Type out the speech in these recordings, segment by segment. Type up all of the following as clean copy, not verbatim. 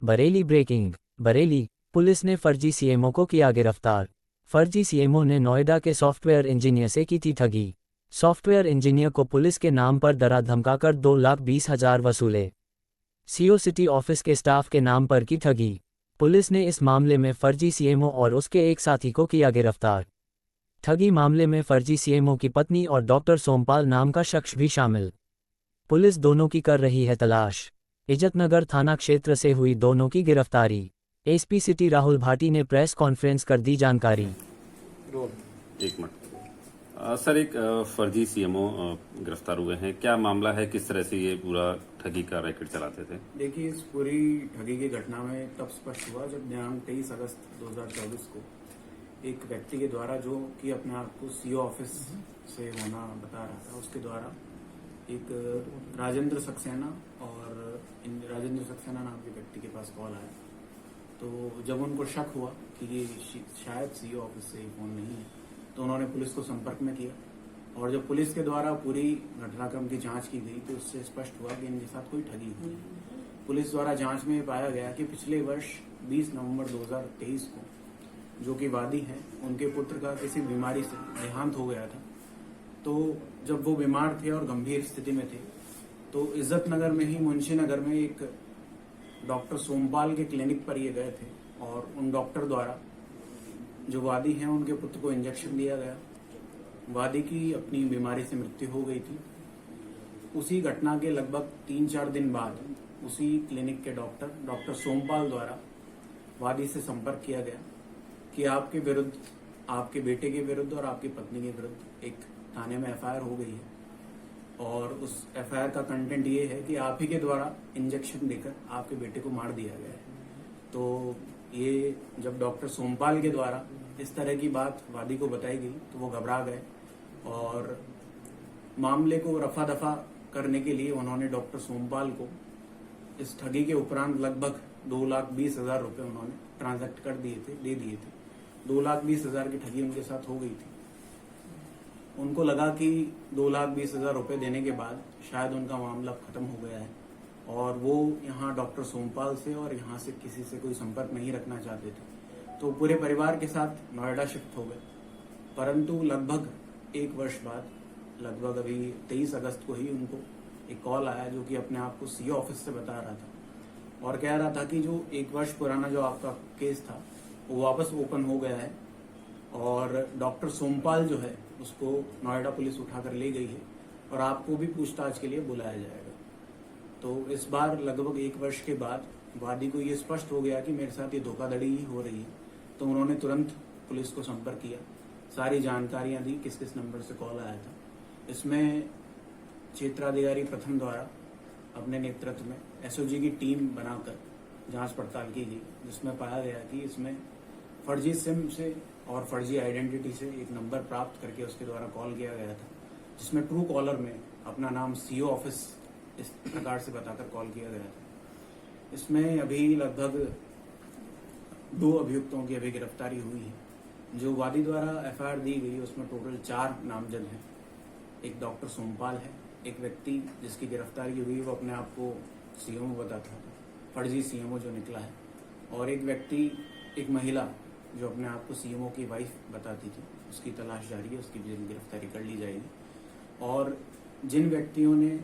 Bareilly breaking. Bareilly police ने फर्जी CMO को किया गिरफ्तार। फर्जी सीएमओ ने नोएडा के सॉफ्टवेयर इंजीनियर से की थी ठगी। सॉफ्टवेयर इंजीनियर को पुलिस के नाम पर डरा धमकाकर 2,20,000 वसूले। सीओ सिटी ऑफिस के स्टाफ के नाम पर की ठगी। पुलिस ने इस मामले में फर्जी सीएमओ और उसके एक साथी को किया गिरफ्तार। ठगी मामले में फर्जी सीएमओ की पत्नी और डॉक्टर सोमपाल नाम का शख्स भी शामिल। पुलिस दोनों की कर रही है तलाश। इज्जतनगर थाना क्षेत्र से हुई दोनों की गिरफ्तारी। एसपी सिटी राहुल भाटी ने प्रेस कॉन्फ्रेंस कर दी जानकारी। एक मिनट सर, एक फर्जी सीएमओ गिरफ्तार हुए हैं, क्या मामला है, किस तरह से ये पूरा ठगी का रैकेट चलाते थे? देखिए, इस पूरी ठगी की घटना में तब स्पष्ट हुआ जब दिनांक 23 अगस्त 2024 को एक व्यक्ति के द्वारा, जो कि अपने आप को सीओ ऑफिस से होना बता रहा था, उसके द्वारा एक राजेंद्र सक्सेना राजेंद्र सक्सेना नाम के व्यक्ति के पास कॉल आया। तो जब उनको शक हुआ कि ये शायद सीओ ऑफिस से फोन नहीं है, तो उन्होंने पुलिस को संपर्क में किया। और जब पुलिस के द्वारा पूरी घटनाक्रम की जांच की गई तो उससे स्पष्ट हुआ कि इनके साथ कोई ठगी हुई। पुलिस द्वारा जांच में पाया गया कि पिछले वर्ष 20 नवंबर 2023 को जो कि वादी हैं, उनके पुत्र का किसी बीमारी से देहांत हो गया था। तो जब वो बीमार थे और गंभीर स्थिति में थे, तो इज्जतनगर में ही मुंशीनगर में एक डॉक्टर सोमपाल के क्लिनिक पर ये गए थे और उन डॉक्टर द्वारा जो वादी हैं उनके पुत्र को इंजेक्शन दिया गया। वादी की अपनी बीमारी से मृत्यु हो गई थी। उसी घटना के लगभग 3-4 दिन बाद उसी क्लिनिक के डॉक्टर सोमपाल द्वारा वादी से संपर्क किया गया कि आपके विरुद्ध, आपके बेटे के विरुद्ध और आपकी पत्नी के विरुद्ध एक थाने में एफआईआर हो गई है और उस एफआईआर का कंटेंट ये है कि आप ही के द्वारा इंजेक्शन देकर आपके बेटे को मार दिया गया है। तो ये जब डॉक्टर सोमपाल के द्वारा इस तरह की बात वादी को बताई गई तो वो घबरा गए और मामले को रफा दफा करने के लिए उन्होंने डॉक्टर सोमपाल को इस ठगी के उपरांत लगभग 2,20,000 रुपए उन्होंने ट्रांजैक्ट कर दिए थे, दे दिए थे। 2,20,000 की ठगी उनके साथ हो गई थी। उनको लगा कि 2,20,000 रुपए देने के बाद शायद उनका मामला खत्म हो गया है और वो यहाँ डॉक्टर सोमपाल से और यहाँ से किसी से कोई संपर्क नहीं रखना चाहते थे। तो पूरे परिवार के साथ नोएडा शिफ्ट हो गए। परंतु लगभग 1 वर्ष बाद, लगभग अभी 23 अगस्त को ही उनको एक कॉल आया, जो कि अपने आप को सीओ ऑफिस से बता रहा था और कह रहा था कि जो 1 वर्ष पुराना जो आपका केस था वो वापस ओपन हो गया है और डॉक्टर सोमपाल जो है उसको नोएडा पुलिस उठाकर ले गई है और आपको भी पूछताछ के लिए बुलाया जाएगा। तो इस बार लगभग 1 वर्ष के बाद वादी को ये स्पष्ट हो गया कि मेरे साथ ये धोखाधड़ी ही हो रही है। तो उन्होंने तुरंत पुलिस को संपर्क किया, सारी जानकारियां दी, किस किस नंबर से कॉल आया था। इसमें क्षेत्राधिकारी प्रथम द्वारा अपने नेतृत्व में एसओजी की टीम बनाकर जांच पड़ताल की गई, जिसमें पाया गया कि इसमें फर्जी सिम से और फर्जी आइडेंटिटी से एक नंबर प्राप्त करके उसके द्वारा कॉल किया गया था, जिसमें ट्रू कॉलर में अपना नाम सीओ ऑफिस इस प्रकार से बताकर कॉल किया गया था। इसमें अभी लगभग 2 अभियुक्तों की अभी गिरफ्तारी हुई है। जो वादी द्वारा एफआईआर दी गई उसमें टोटल 4 नामजद हैं। एक डॉक्टर सोमपाल है, एक व्यक्ति जिसकी गिरफ्तारी हुई वो अपने आप को सीएमओ बताता था, फर्जी सीएमओ जो निकला है, और एक व्यक्ति, एक महिला जो अपने आप को सीएमओ की वाइफ बताती थी, उसकी तलाश जारी है, उसकी भी गिरफ्तारी कर ली जाएगी। और जिन व्यक्तियों ने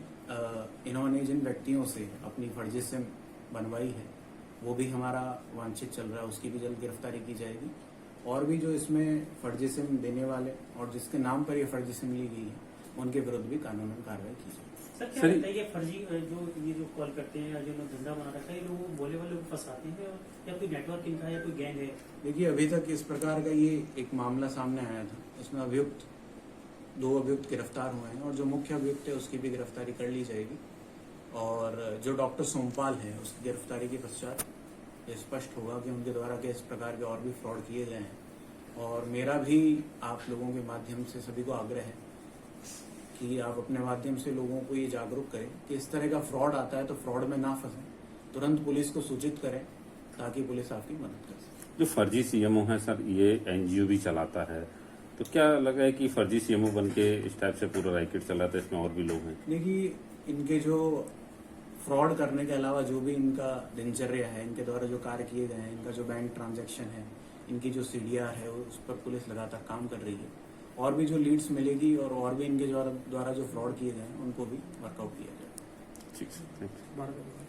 इन्होंने जिन व्यक्तियों से अपनी फर्जी सिम बनवाई है वो भी हमारा वांछित चल रहा है, उसकी भी जल्द गिरफ्तारी की जाएगी। और भी जो इसमें फर्जी सिम देने वाले और जिसके नाम पर ये फर्जी सिम ली गई है उनके विरुद्ध भी कानूनन कार्रवाई की जाएगी। सर, क्या लगता है ये फर्जी जो कॉल करते हैं या जो लोग धंधा बना रखा है, ये लोग बोले वाले को फंसाते हैं या कोई नेटवर्क इनका या कोई गैंग है? देखिए, अभी तक इस प्रकार का ये एक मामला सामने आया था। इसमें 2 अभियुक्त गिरफ्तार हुए हैं और जो मुख्य अभियुक्त है उसकी भी गिरफ्तारी कर ली जाएगी। और जो डॉक्टर सोमपाल है उसकी गिरफ्तारी के पश्चात ये स्पष्ट होगा कि उनके द्वारा किस प्रकार के और भी फ्रॉड किए गए हैं। और मेरा भी आप लोगों के माध्यम से सभी को आग्रह है कि आप अपने माध्यम से लोगों को ये जागरूक करें कि इस तरह का फ्रॉड आता है तो फ्रॉड में ना फंसें, तुरंत पुलिस को सूचित करें ताकि पुलिस आपकी मदद कर सके। जो फर्जी सीएमओ है सर, ये एनजीओ भी चलाता है, तो क्या लगा है कि फर्जी सीएमओ बन के इस टाइप से पूरा रैकेट चलाता है, इसमें और भी लोग हैं? देखिए, इनके जो फ्रॉड करने के अलावा जो भी इनका दिनचर्या है, इनके द्वारा जो कार्य किए गए हैं, इनका जो बैंक ट्रांजैक्शन है, इनकी जो सीडीआर है, उस पर पुलिस लगातार काम कर रही है। और भी जो लीड्स मिलेगी और भी इनके द्वारा जो फ्रॉड किए गए हैं उनको भी वर्कआउट किया जाएगा। ठीक है, थैंक यू।